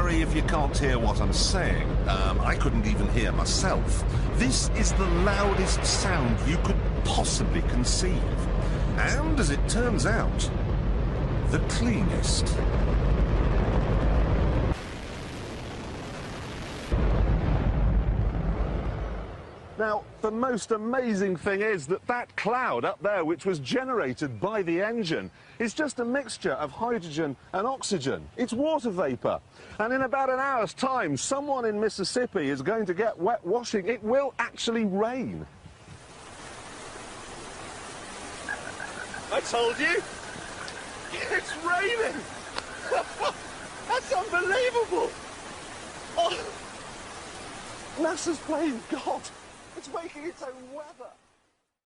worry if you can't hear what I'm saying. I couldn't even hear myself. This is the loudest sound you could possibly conceive. And, as it turns out, the cleanest. Now, the most amazing thing is that that cloud up there, which was generated by the engine, is just a mixture of hydrogen and oxygen. It's water vapour. And in about an hour's time, someone in Mississippi is going to get wet washing. It will actually rain. I told you! It's raining! That's unbelievable! Oh, NASA's playing God. It's making its own weather.